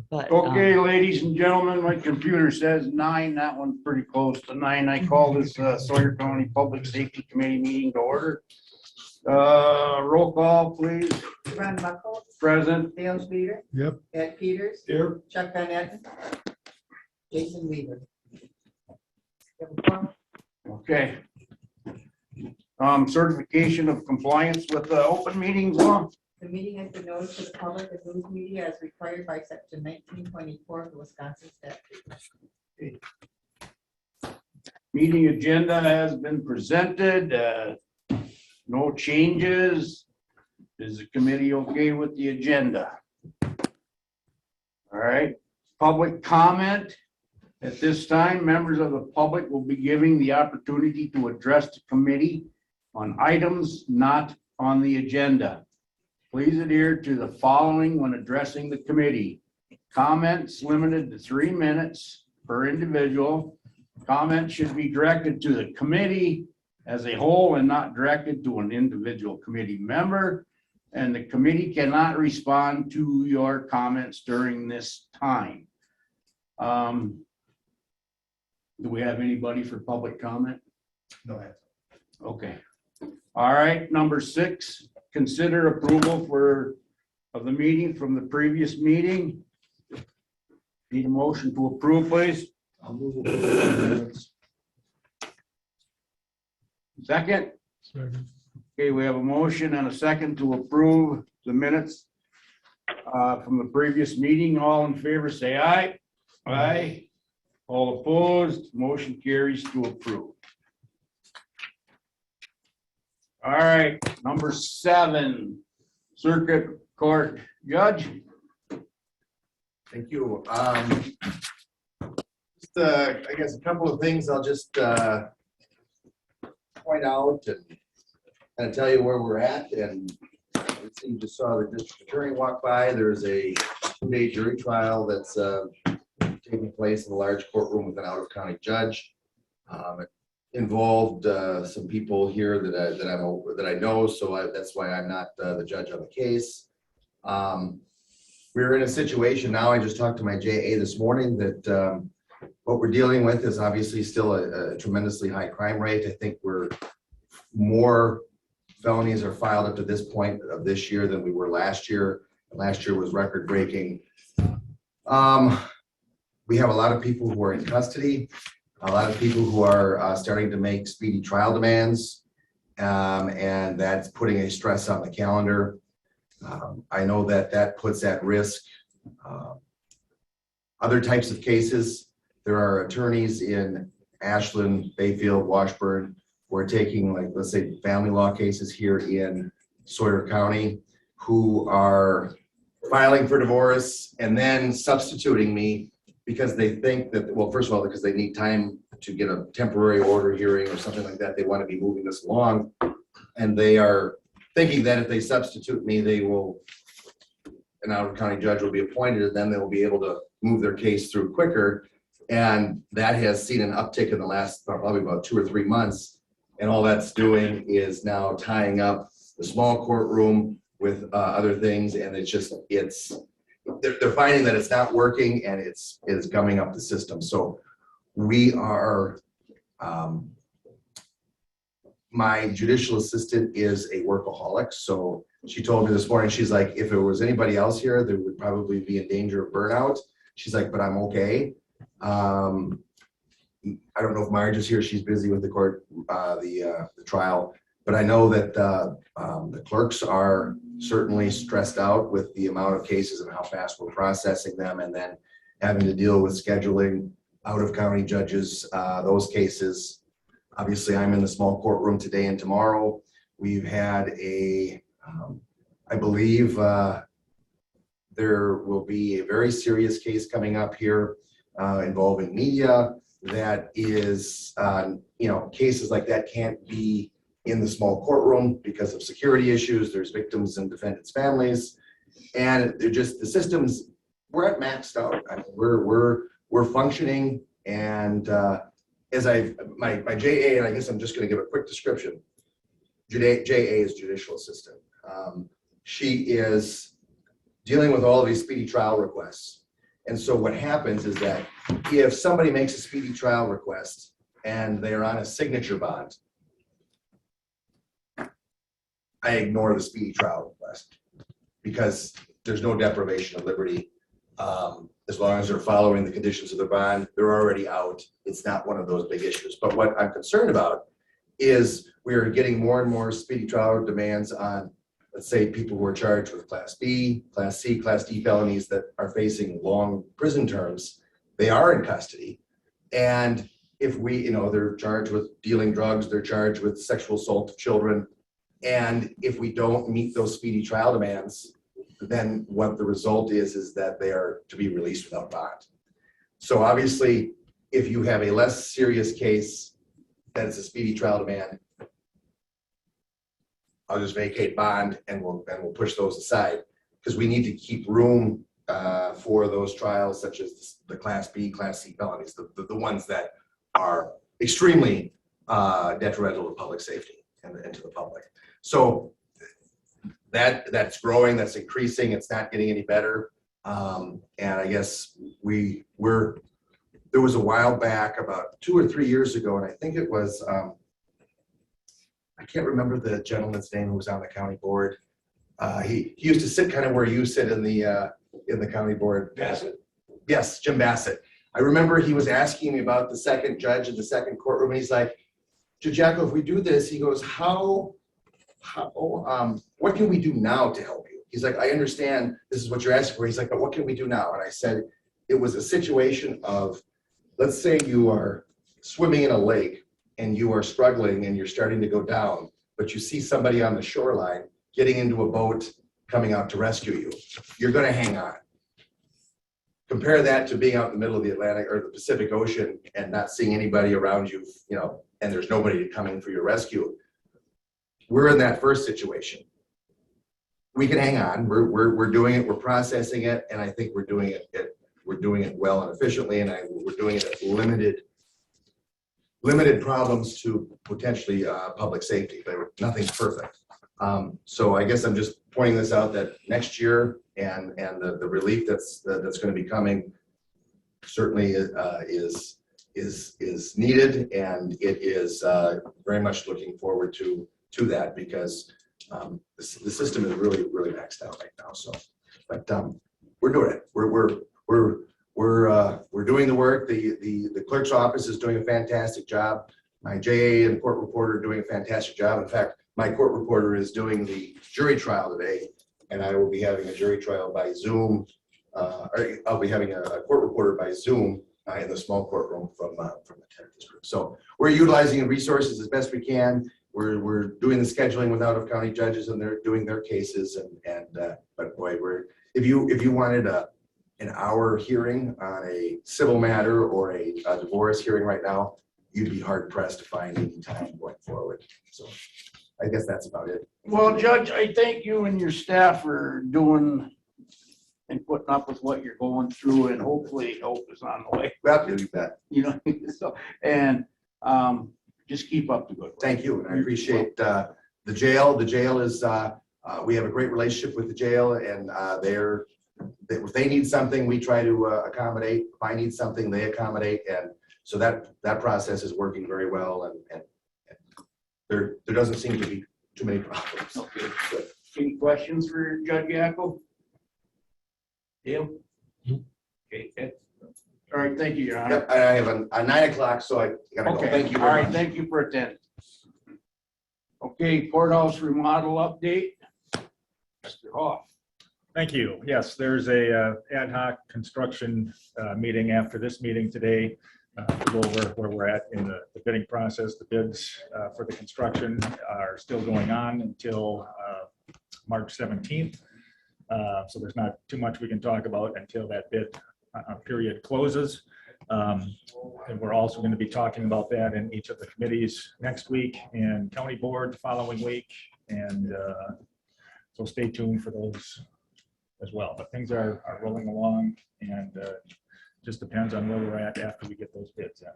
But, Okay, ladies and gentlemen, my computer says 9. That one's pretty close to 9. I call this Sawyer County Public Safety Committee meeting to order. Roll call, please. Ron Buckles, Present. Dale Schluter, Yep. Ed Peters, Here. Chuck Van Etten, Jason Weaver. Okay. Certification of compliance with the open meetings law. The meeting has been noticed to the public and news media as required by section 1924 of the Wisconsin statute. Meeting agenda has been presented. No changes. Is the committee okay with the agenda? All right. Public comment. At this time, members of the public will be giving the opportunity to address the committee on items not on the agenda. Please adhere to the following when addressing the committee. Comments limited to 3 minutes per individual. Comments should be directed to the committee as a whole and not directed to an individual committee member. And the committee cannot respond to your comments during this time. Do we have anybody for public comment? No. Okay. All right, number 6, consider approval of the meeting from the previous meeting. Need a motion to approve, please. I'll move it. Second. Second. Okay, we have a motion and a second to approve the minutes from the previous meeting. All in favor, say aye. Aye. All opposed, motion carries to approve. All right, number 7, Circuit Court Judge. Thank you. Just, I guess a couple of things I'll just point out and kind of tell you where we're at. And you just saw the district attorney walk by. There's a 2-day jury trial that's taking place in a large courtroom with an out-of-county judge. It involved some people here that I know, so that's why I'm not the judge on the case. We're in a situation now. I just talked to my JA this morning that what we're dealing with is obviously still a tremendously high crime rate. I think more felonies are filed up to this point of this year than we were last year. Last year was record breaking. We have a lot of people who are in custody, a lot of people who are starting to make speedy trial demands, and that's putting a stress on the calendar. I know that puts at risk other types of cases. There are attorneys in Ashland, Bayfield, Washburn who are taking, like, let's say, family law cases here in Sawyer County who are filing for divorce and then substituting me because they think that, well, first of all, because they need time to get a temporary order hearing or something like that. They want to be moving this along. And they are thinking that if they substitute me, an out-of-county judge will be appointed, and then they will be able to move their case through quicker. And that has seen an uptick in the last probably about 2 or 3 months. And all that's doing is now tying up the small courtroom with other things. And they're finding that it's not working, and it's gumming up the system. So we are, my judicial assistant is a workaholic. So she told me this morning, she's like, if it was anybody else here, they would probably be in danger of burnout. She's like, but I'm okay. I don't know if Marge is here. She's busy with the court, the trial, but I know that the clerks are certainly stressed out with the amount of cases and how fast we're processing them, and then having to deal with scheduling out-of-county judges, those cases. Obviously, I'm in the small courtroom today and tomorrow. We've had I believe there will be a very serious case coming up here involving media that is, cases like that can't be in the small courtroom because of security issues. There's victims and defendants' families, and they're just, the systems, we're at maxed out. I mean, we're functioning, and as my JA, and I guess I'm just going to give a quick description. JA is judicial assistant. She is dealing with all of these speedy trial requests. And so what happens is that if somebody makes a speedy trial request and they're on a signature bond, I ignore the speedy trial request because there's no deprivation of liberty. As long as they're following the conditions of the bond, they're already out. It's not one of those big issues. But what I'm concerned about is we are getting more and more speedy trial demands on, let's say, people who are charged with Class B, Class C, Class D felonies that are facing long prison terms. They are in custody. And if we, they're charged with dealing drugs, they're charged with sexual assault of children. And if we don't meet those speedy trial demands, then what the result is that they are to be released without bond. So obviously, if you have a less serious case that is a speedy trial demand, I'll just vacate bond and we'll push those aside because we need to keep room for those trials such as the Class B, Class C felonies, the ones that are extremely detrimental to public safety and to the public. So that's growing, that's increasing, it's not getting any better. And I guess there was a while back about 2 or 3 years ago, and I think it was, I can't remember the gentleman's name who was on the county board. He used to sit kind of where you sit in the county board. Bassett. Yes, Jim Bassett. I remember he was asking me about the second judge in the second courtroom, and he's like, Judge Jacko, if we do this, he goes, what can we do now to help you? He's like, I understand this is what you're asking for. He's like, but what can we do now? And I said, it was a situation of, let's say you are swimming in a lake and you are struggling and you're starting to go down, but you see somebody on the shoreline getting into a boat coming out to rescue you. You're going to hang on. Compare that to being out in the middle of the Atlantic or the Pacific Ocean and not seeing anybody around you, and there's nobody coming for your rescue. We're in that first situation. We can hang on. We're doing it. We're processing it, and I think we're doing it well and efficiently, and we're doing it at limited problems to potentially public safety. Nothing's perfect. So I guess I'm just pointing this out that next year and the relief that's going to be coming certainly is needed, and it is very much looking forward to that because the system is really maxed out right now. So, but we're doing it. We're doing the work. The clerk's office is doing a fantastic job. My JA and court reporter are doing a fantastic job. In fact, my court reporter is doing the jury trial today, and I will be having a jury trial by Zoom. I'll be having a court reporter by Zoom in the small courtroom from the 10th district. So we're utilizing the resources as best we can. We're doing the scheduling with out-of-county judges, and they're doing their cases. But boy, if you wanted an hour hearing on a civil matter or a divorce hearing right now, you'd be hard pressed to find any time going forward. So I guess that's about it. Well, Judge, I thank you and your staff for doing and putting up with what you're going through, and hopefully help is on the way. Well, you bet. So, and just keep up the good work. Thank you, and I appreciate the jail. The jail is we have a great relationship with the jail, and if they need something, we try to accommodate. If I need something, they accommodate, and so that process is working very well, and there doesn't seem to be too many problems. Okay. Good. Any questions for Judge Yackel? Dale? Okay. Ed? All right. Thank you, Your Honor. Yep, I have a 9 o'clock, so I gotta go. Okay. Thank you All very right. much. Thank you for attending. Okay. Courthouse remodel update. Mr. Hoff. Thank you. Yes, there's a ad hoc construction meeting after this meeting today to go over where we're at in the bidding process. The bids for the construction are still going on until March 17th. So there's not too much we can talk about until that bid period closes. And we're also going to be talking about that in each of the committees next week and county board the following week. And so stay tuned for those as well. But things are rolling along, and just depends on where we're at after we get those bids in.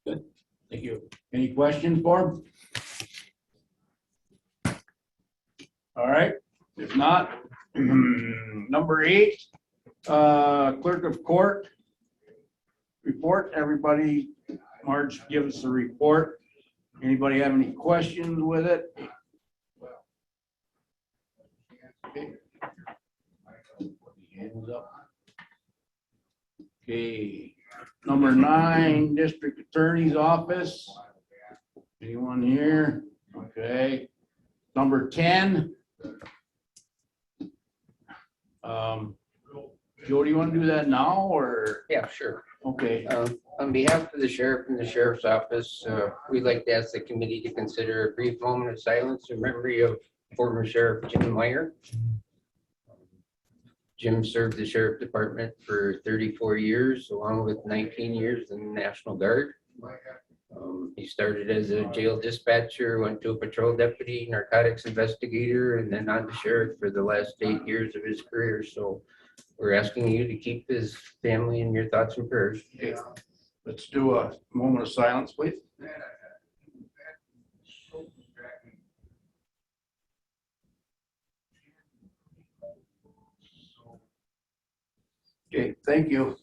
Good. Thank you. Any questions, Barb? All right. If not, Number 8, Clerk of Court report. Everybody, Marge, give us a report. Anybody have any questions with it? Okay. Hands up. Okay, number 9, District Attorney's Office. Anyone here? Okay. Number 10. Joe, do you want to do that now or? Yeah, sure. Okay, On behalf of the sheriff and the sheriff's office, we'd like to ask the committee to consider a brief moment of silence in memory of former Sheriff Jim Meyer. Jim served the sheriff department for 34 years, along with 19 years in the National Guard. He started as a jail dispatcher, went to a patrol deputy, narcotics investigator, and then on to sheriff for the last 8 years of his career. So we're asking you to keep his family in your thoughts and prayers. okay. Let's do a moment of silence, please. Okay, thank you.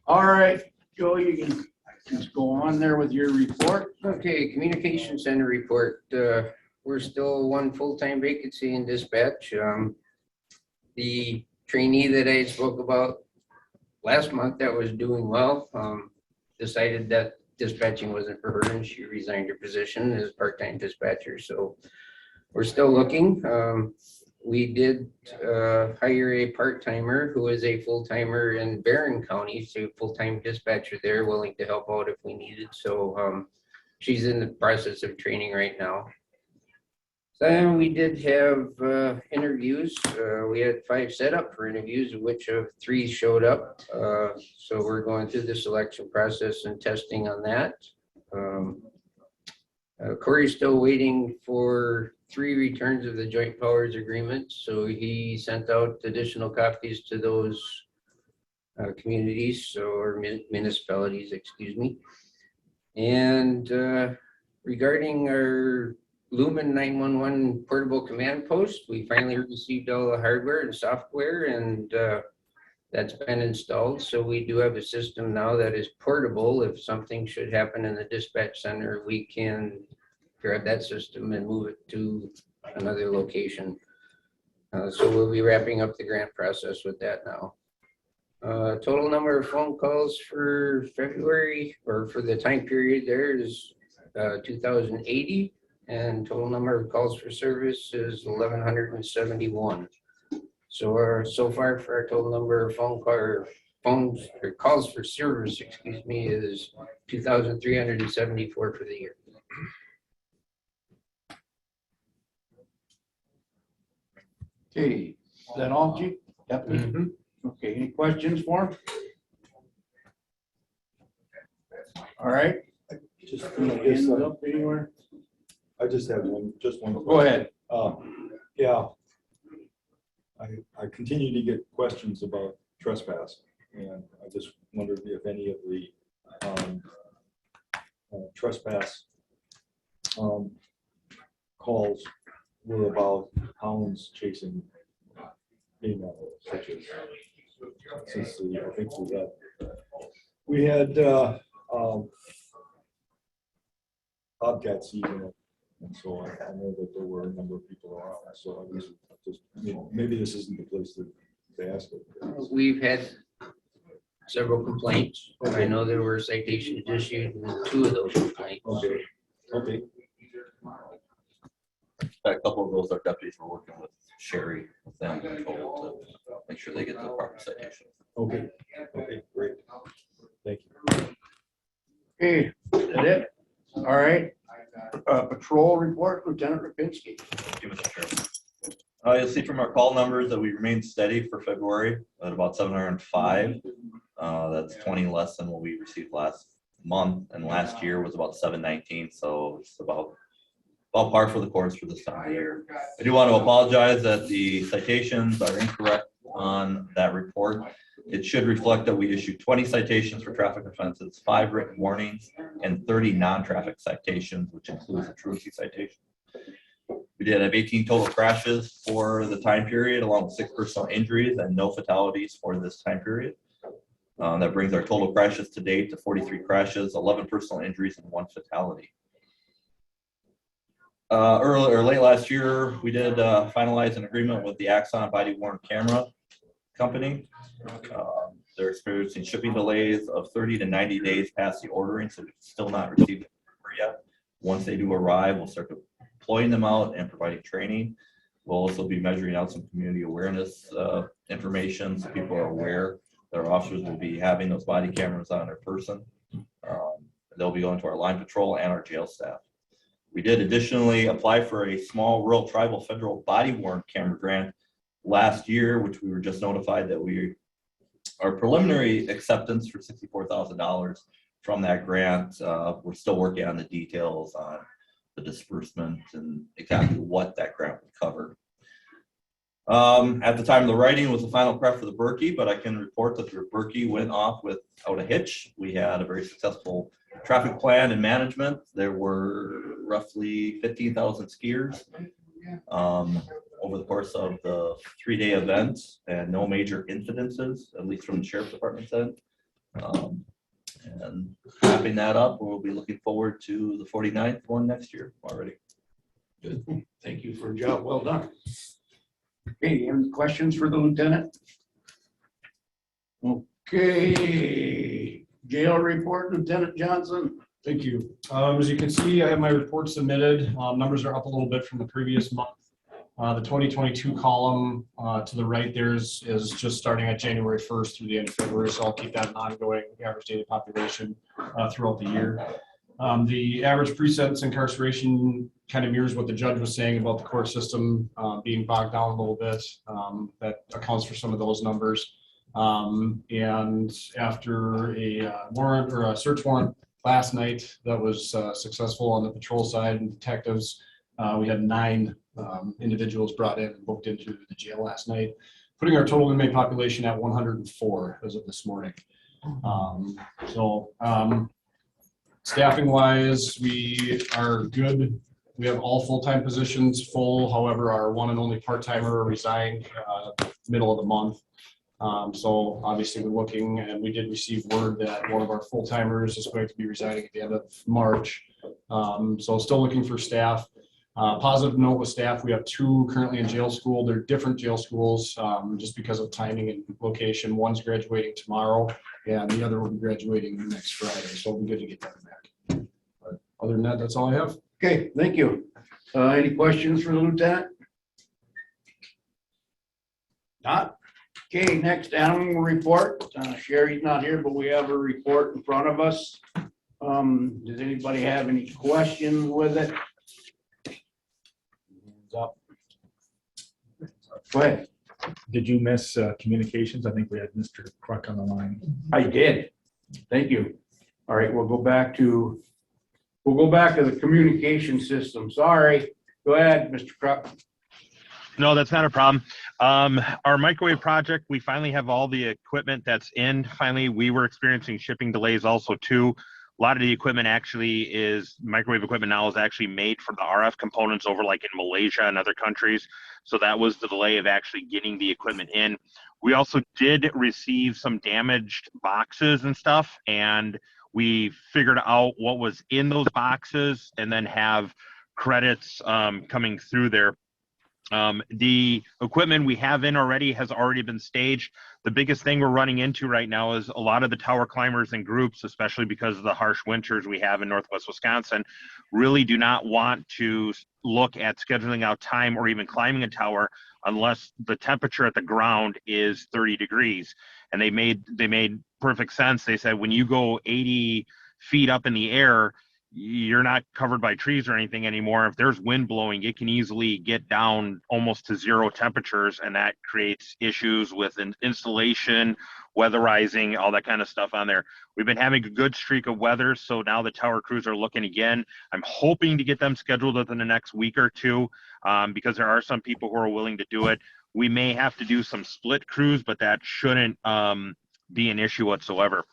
All right, Joe, you can just go on there with your report. Okay, communication center report. We're still one full-time vacancy in dispatch. The trainee that I spoke about last month that was doing well, decided that dispatching wasn't for her and she resigned her position as part-time dispatcher. So we're still looking. We did hire a part-timer who is a full-timer in Barron County, so full-time dispatcher there, willing to help out if we needed. So she's in the process of training right now. Then we did have interviews. We had 5 set up for interviews, of which 3 showed up. So we're going through the selection process and testing on that. Corey's still waiting for 3 returns of the joint powers agreement. So he sent out additional copies to those communities or municipalities, excuse me. And regarding our Lumen 911 portable command post, we finally received all the hardware and software, and that's been installed. So we do have a system now that is portable. If something should happen in the dispatch center, we can grab that system and move it to another location. So we'll be wrapping up the grant process with that now. Total number of phone calls for February, or for the time period there, is 2,080. And total number of calls for service is 1,171. So far for our total number of calls for service, excuse me, is 2,374 for the year. Okay, is that all, Chief? Yep. Okay, any questions for him? All right. Just, Hands up anywhere? I just have one. Go ahead. Yeah. I continue to get questions about trespass, and I just wondered if any of the trespass calls were about hounds chasing females, such as, since I think we had bobcat season. And so I know that there were a number of people around. So I was just, maybe this isn't the place to ask it. We've had several complaints. I know there were citations issued in 2 of those complaints. Okay. Okay. A couple of those, our deputies were working with Sherry, with them in total to make sure they get the proper citation. Okay. Okay, great. Thank you. Okay, is that it? All right. Patrol report, Lieutenant Rapinski. Thank you, Mr. Chairman. You'll see from our call numbers that we remained steady for February at about 705. That's 20 less than what we received last month, and last year was about 719. So it's about par for the course for this time of year. I do want to apologize that the citations are incorrect on that report. It should reflect that we issued 20 citations for traffic offenses, 5 written warnings, and 30 non-traffic citations, which includes a truancy citation. We We did have 18 total crashes for the time period, along with 6 personal injuries and no fatalities for this time period. That brings our total crashes to date to 43 crashes, 11 personal injuries, and 1 fatality. Late last year, we did finalize an agreement with the Axon body-worn camera company. They're experiencing shipping delays of 30 to 90 days past the ordering, so we've still not received it yet. Once they do arrive, we'll start deploying them out and providing training. We'll also be measuring out some community awareness information, so people are aware that our officers will be having those body cameras on their person. They'll be going to our line patrol and our jail staff. We did additionally apply for a small rural tribal federal body-worn camera grant last year, which we were just notified that our preliminary acceptance for $64,000 from that grant. We're still working on the details on the disbursement and exactly what that grant would cover. At the time of the writing was the final prep for the Berkey, but I can report that the Berkey went off without a hitch. We had a very successful traffic plan and management. There were roughly 15,000 skiers over the course of the 3-day event, and no major incidences, at least from the sheriff's department's end. And wrapping that up, we'll be looking forward to the 49th one next year already. Good. Thank you for a job well done. Okay, any questions for the lieutenant? Okay, jail report, Lieutenant Johnson. Thank you. As you can see, I have my report submitted. Numbers are up a little bit from the previous month. The 2022 column to the right there is just starting at January 1st through the end of February, so I'll keep that an ongoing average daily population throughout the year. The average pre-sentence incarceration kind of mirrors what the judge was saying about the court system being bogged down a little bit. That accounts for some of those numbers. And after a warrant or a search warrant last night that was successful on the patrol side and detectives, we had 9 individuals brought in and booked into the jail last night, putting our total inmate population at 104 as of this morning. Staffing wise, we are good. We have all full-time positions full. However, our one and only part-timer resigned middle of the month. So obviously we're looking, and we did receive word that one of our full-timers is going to be resigning at the end of March. So still looking for staff. Positive note with staff, we have 2 currently in jail school. They're different jail schools just because of timing and location. One's graduating tomorrow and the other will be graduating next Friday. So it'll be good to get them back. But other than that, that's all I have. Okay, thank you. Any questions for the lieutenant? Not? Okay, next animal report. Sherry's not here, but we have a report in front of us. Does anybody have any questions with it? Up. Go ahead. Did you miss communications? I think we had Mr. Kruk on the line. I did. Thank you. All right, we'll go back to the communication system. Sorry. Go ahead, Mr. Kruk. No, that's not a problem. Our microwave project, we finally have all the equipment that's in. Finally, we were experiencing shipping delays also too. A lot of the equipment microwave equipment now is actually made for the RF components over like in Malaysia and other countries. So that was the delay of actually getting the equipment in. We also did receive some damaged boxes and stuff, and we figured out what was in those boxes and then have credits coming through there. The equipment we have in already has already been staged. The biggest thing we're running into right now is a lot of the tower climbers and groups, especially because of the harsh winters we have in Northwest Wisconsin, really do not want to look at scheduling out time or even climbing a tower unless the temperature at the ground is 30 degrees. And they made perfect sense. They said, when you go 80 feet up in the air, you're not covered by trees or anything anymore. If there's wind blowing, it can easily get down almost to 0 temperatures, and that creates issues with installation, weatherizing, all that kind of stuff on there. We've been having a good streak of weather, so now the tower crews are looking again. I'm hoping to get them scheduled within the next week or 2 because there are some people who are willing to do it. We may have to do some split crews, but that shouldn't be an issue whatsoever.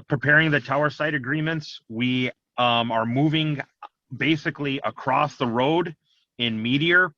Preparing the tower site agreements, we are moving basically across the road in Meteor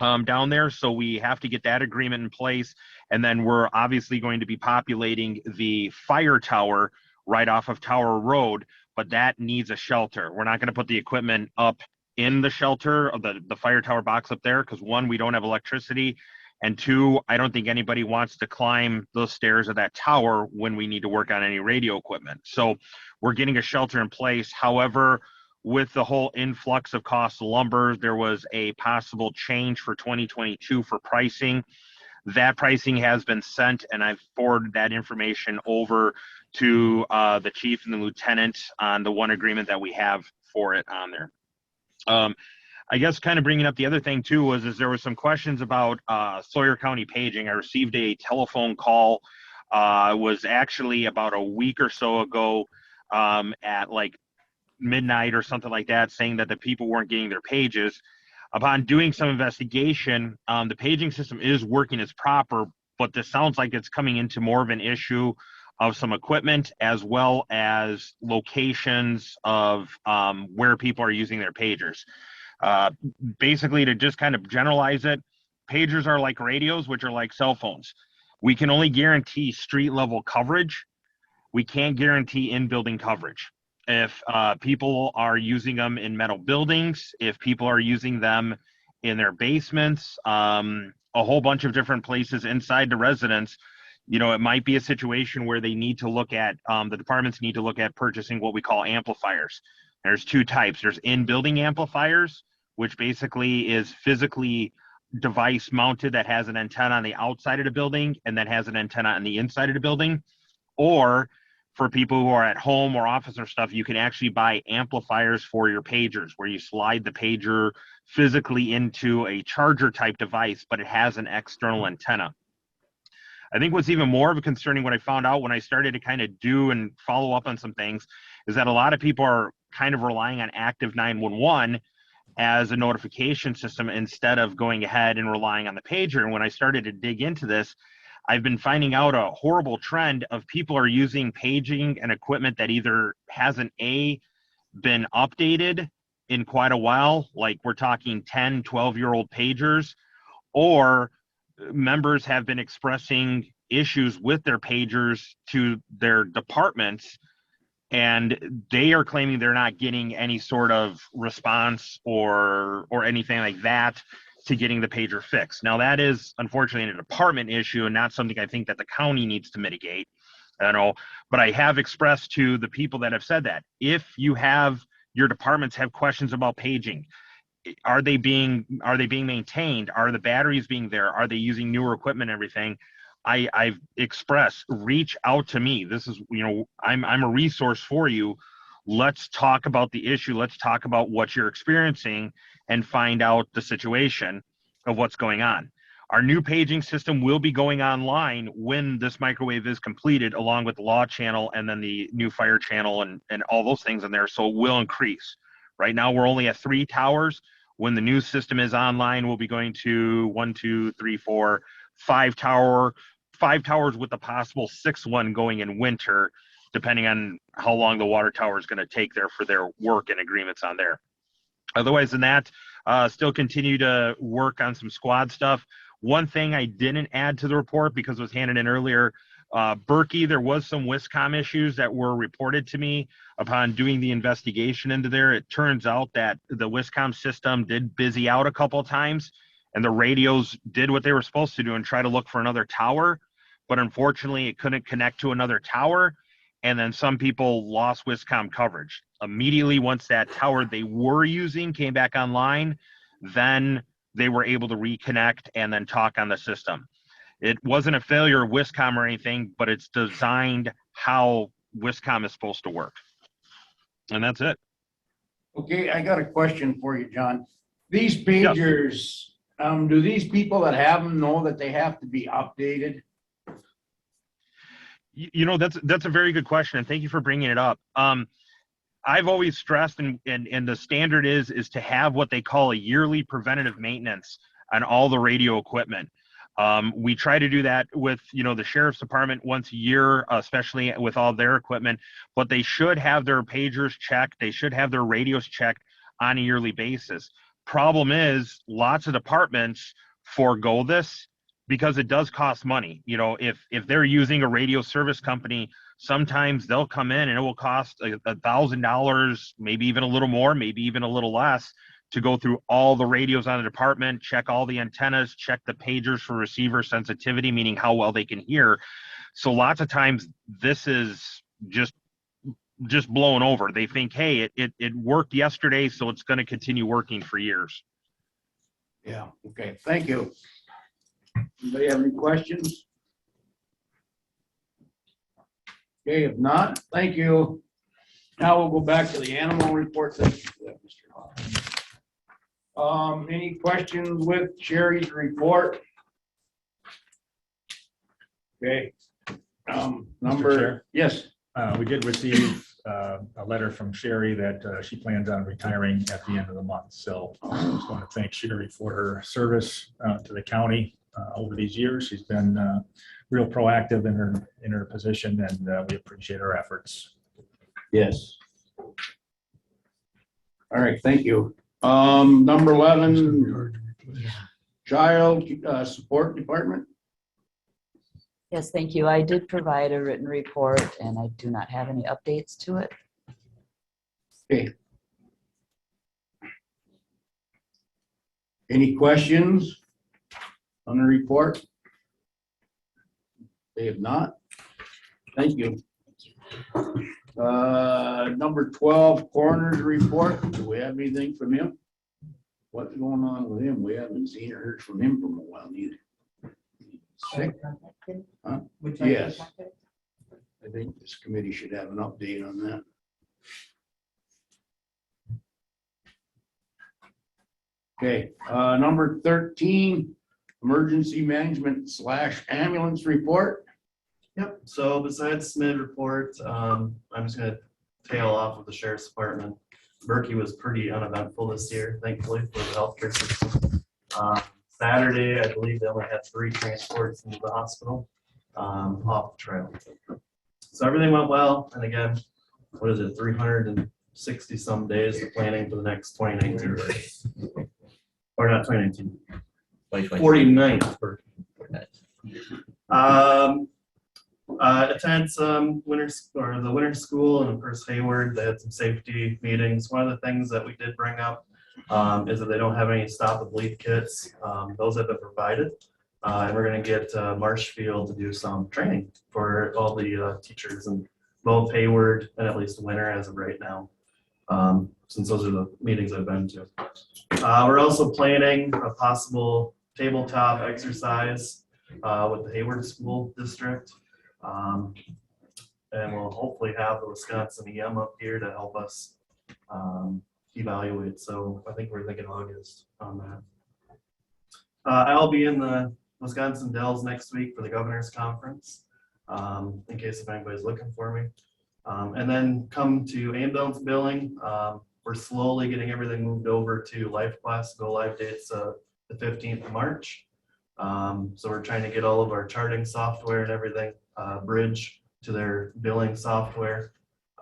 down there. So we have to get that agreement in place. And then we're obviously going to be populating the fire tower right off of Tower Road, but that needs a shelter. We're not going to put the equipment up in the shelter of the fire tower box up there because one, we don't have electricity. And two, I don't think anybody wants to climb those stairs of that tower when we need to work on any radio equipment. So we're getting a shelter in place. However, with the whole influx of cost of lumber, there was a possible change for 2022 for pricing. That pricing has been sent, and I've forwarded that information over to the chief and the lieutenant on the one agreement that we have for it on there. I guess kind of bringing up the other thing too is there was some questions about Sawyer County paging. I received a telephone call, was actually about a week or so ago at like midnight or something like that, saying that the people weren't getting their pages. Upon doing some investigation, the paging system is working as proper, but this sounds like it's coming into more of an issue of some equipment as well as locations of where people are using their pagers. Basically, to just kind of generalize it, pagers are like radios, which are like cell phones. We can only guarantee street level coverage. We can't guarantee in-building coverage. If people are using them in metal buildings, if people are using them in their basements, a whole bunch of different places inside the residence, you know, it might be a situation where they need to look at, the departments need to look at purchasing what we call amplifiers. There's two types. There's in-building amplifiers, which basically is physically device mounted that has an antenna on the outside of the building and that has an antenna on the inside of the building. Or for people who are at home or office or stuff, you can actually buy amplifiers for your pagers where you slide the pager physically into a charger type device, but it has an external antenna. I think what's even more of a concerning, what I found out when I started to kind of do and follow up on some things, is that a lot of people are kind of relying on active 911 as a notification system instead of going ahead and relying on the pager. And when I started to dig into this, I've been finding out a horrible trend of people are using paging and equipment that either hasn't been updated in quite a while, like we're talking 10, 12-year-old pagers, or members have been expressing issues with their pagers to their departments, and they are claiming they're not getting any sort of response or anything like that to getting the pager fixed. Now that is unfortunately a department issue and not something I think that the county needs to mitigate. I don't know, but I have expressed to the people that have said that if you have your departments have questions about paging, are they being maintained? Are the batteries being there? Are they using newer equipment and everything? I've expressed, reach out to me. This is, you know, I'm a resource for you. Let's talk about the issue. Let's talk about what you're experiencing and find out the situation of what's going on. Our new paging system will be going online when this microwave is completed, along with the law channel and then the new fire channel and all those things in there. So it will increase. Right now, we're only at 3 towers. When the new system is online, we'll be going to 1, 2, 3, 4, 5 towers with the possible 6th one going in winter, depending on how long the water tower is going to take there for their work and agreements on there. Otherwise than that, still continue to work on some squad stuff. One thing I didn't add to the report because it was handed in earlier, Berkey, there was some Wiscom issues that were reported to me upon doing the investigation into there. It turns out that the Wiscom system did busy out a couple of times and the radios did what they were supposed to do and try to look for another tower, but unfortunately it couldn't connect to another tower. And then some people lost Wiscom coverage. Immediately once that tower they were using came back online, then they were able to reconnect and then talk on the system. It wasn't a failure of Wiscom or anything, but it's designed how Wiscom is supposed to work. And that's it. Okay, I got a question for you, John. These pagers, do these people that have them know that they have to be updated? You know, that's a very good question, and thank you for bringing it up. I've always stressed, and the standard is to have what they call a yearly preventative maintenance on all the radio equipment. We try to do that with, you know, the sheriff's department once a year, especially with all their equipment, but they should have their pagers checked. They should have their radios checked on a yearly basis. Problem is, lots of departments forego this because it does cost money. You know, if they're using a radio service company, sometimes they'll come in and it will cost $1,000, maybe even a little more, maybe even a little less, to go through all the radios on the department, check all the antennas, check the pagers for receiver sensitivity, meaning how well they can hear. So lots of times this is just blown over. They think, hey, it worked yesterday, so it's going to continue working for years. Yeah, okay, thank you. Anybody have any questions? Okay, if not, thank you. Now we'll go back to the animal report. Thank you for that, Mr. Hawes. Any questions with Sherry's report? Okay. Chair? Yes. We did receive a letter from Sherry that she plans on retiring at the end of the month. So I just want to thank Sherry for her service to the county over these years. She's been real proactive in her position, and we appreciate her efforts. Yes. All right, thank you. Number 11, Child Support Department. Yes, thank you. I did provide a written report and I do not have any updates to it. Okay. Any questions on the report? They have not. Thank you. Number 12, Coroner's report. Do we have anything from him? What's going on with him? We haven't seen or heard from him for a while either. Sick? Huh? Yes. I think this committee should have an update on that. Okay, number 13, emergency management / ambulance report. Yep, so besides submitted report, I'm just gonna tail off of the sheriff's department. Berkey was pretty uneventful this year, thankfully, for the healthcare system. Saturday, I believe they only had 3 transports into the hospital off the trail. So everything went well, and again, what is it, 360 some days of planning for the next 2019. Or not 2019, 49th birthday. Attend some the winter school, and of course Hayward, they had some safety meetings. One of the things that we did bring up is that they don't have any stop and bleed kits. Those have been provided. And we're gonna get Marshfield to do some training for all the teachers in both Hayward and at least Winter as of right now. Since those are the meetings I've been to. We're also planning a possible tabletop exercise with the Hayward School District. And we'll hopefully have the Wisconsin EM up here to help us evaluate. So I think we're thinking August on that. I'll be in the Wisconsin Dells next week for the governor's conference, in case if anybody's looking for me. And then come to ambulance billing. We're slowly getting everything moved over to LifeQuest. Go live dates the 15th of March. So we're trying to get all of our charting software and everything bridge to their billing software.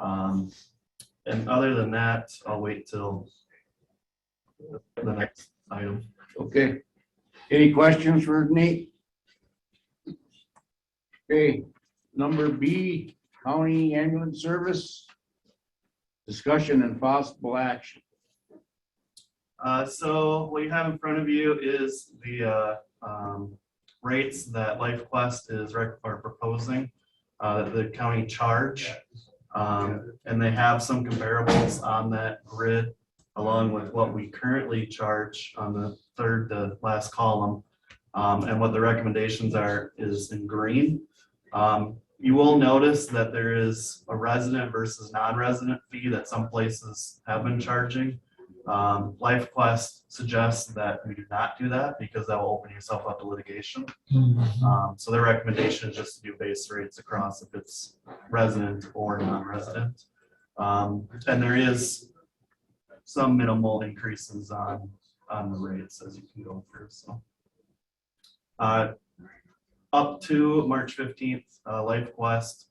And other than that, I'll wait till the next item. Okay. Any questions for Nate? Okay, number B, County Ambulance Service. Discussion and possible action. So what you have in front of you is the rates that LifeQuest is proposing that the county charge. And they have some comparables on that grid along with what we currently charge on the third to last column. And what the recommendations are is in green. You will notice that there is a resident versus non-resident fee that some places have been charging. LifeQuest suggests that we do not do that because that will open yourself up to litigation. So their recommendation is just to do base rates across if it's resident or non-resident. And there is some minimal increases on the rates as you can go through. So up to March 15th, LifeQuest,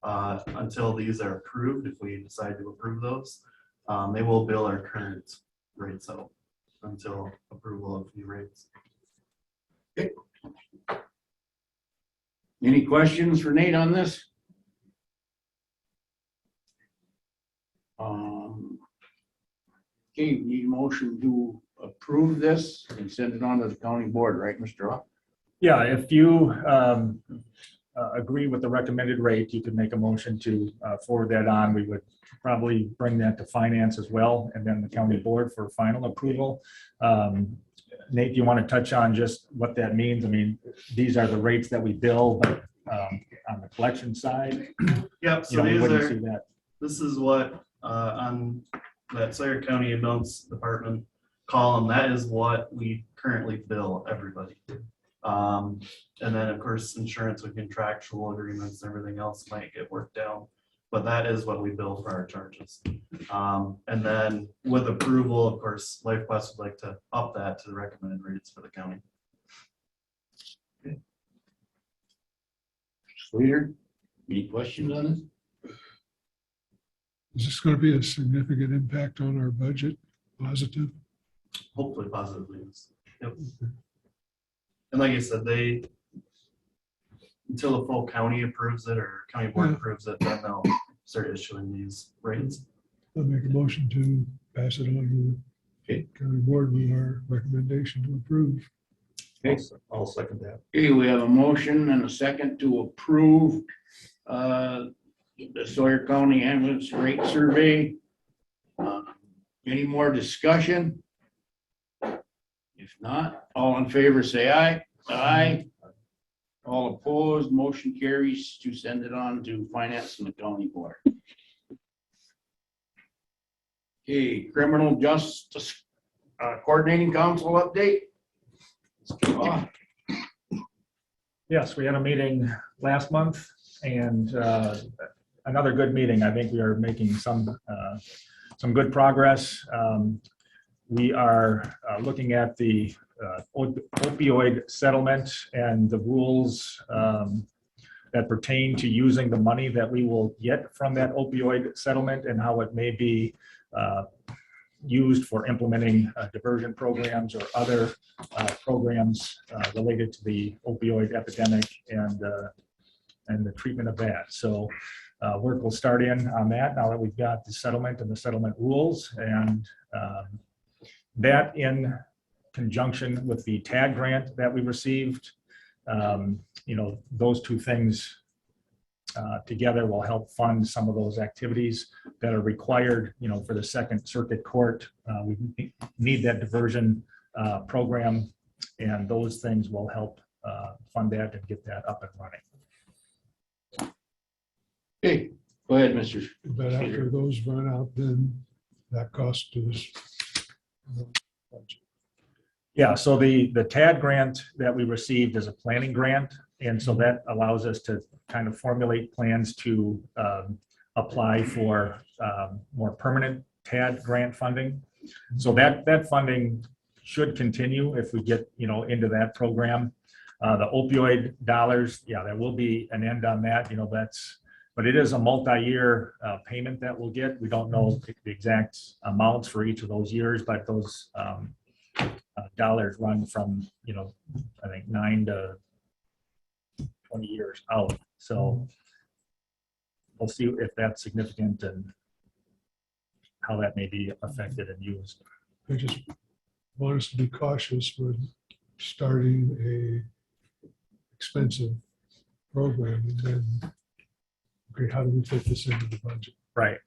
until these are approved, if we decide to approve those, they will bill our current rates out. until approval of new rates. Any questions for Nate on this? Okay, we need a motion to approve this and send it on to the county board, right, Mr. Rock? Yeah, if you agree with the recommended rate, you could make a motion to forward that on. We would probably bring that to finance as well, and then the county board for final approval. Nate, do you want to touch on just what that means? I mean, these are the rates that we bill, but on the collection side, Yep, you know, so we these wouldn't are, see that. this is what, on that Sawyer County Amounts Department column, that is what we currently bill everybody. And then, of course, insurance with contractual agreements and everything else might get worked out, but that is what we bill for our charges. And then with approval, of course, LifeQuest would like to up that to the recommended rates for the county. Slater, any questions on this? Is this going to be a significant impact on our budget? Positive? Hopefully positively. Yep. And like I said, they, until the full county approves it or county board approves it, then they'll start issuing these rates. I'll make a motion to pass it on to the county board with our recommendation to approve. Okay. I'll second that. Okay, we have a motion and a second to approve the Sawyer County ambulance rate survey. Any more discussion? If not, all in favor, say aye. Aye. All opposed, motion carries to send it on to finance and the county board. Okay, criminal justice coordinating council update. Let's kick off. Yes, we had a meeting last month and another good meeting. I think we are making some good progress. We are looking at the opioid settlement and the rules that pertain to using the money that we will get from that opioid settlement and how it may be used for implementing diversion programs or other programs related to the opioid epidemic and the treatment of that. So work will start in on that now that we've got the settlement and the settlement rules, and that in conjunction with the TAG grant that we received. You know, those two things together will help fund some of those activities that are required, you know, for the Second Circuit Court. We need that diversion program, and those things will help fund that and get that up and running. Okay, go ahead, Mr. But after those run out, then that cost us. Yeah, so the TAD grant that we received is a planning grant, and so that allows us to kind of formulate plans to apply for more permanent TAD grant funding. So that funding should continue if we get, you know, into that program. The opioid dollars, yeah, there will be an end on that, you know, but it is a multi-year payment that we'll get. We don't know the exact amounts for each of those years, but those dollars run from, you know, I think 9 to 20 years out. So we'll see if that's significant and how that may be affected and used. I just want us to be cautious with starting a expensive program and then, okay, how do we fit this into the budget? Right.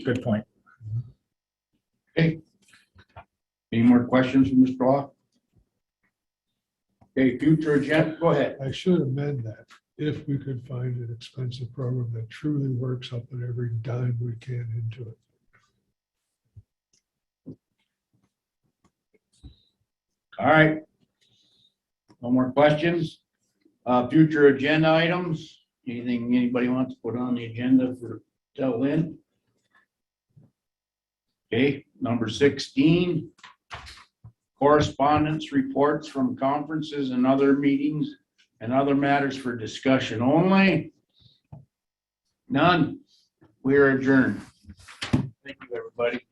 Good point. Okay. Any more questions from Mr. Law? Okay, future agenda, go ahead. I should amend that. If we could find an expensive program that truly works, I'll put every dime we can into it. All right. No more questions? Future agenda items? Anything anybody wants to put on the agenda for till then? Okay, number 16. Correspondence reports from conferences and other meetings and other matters for discussion only. None. We are adjourned. Thank you, everybody.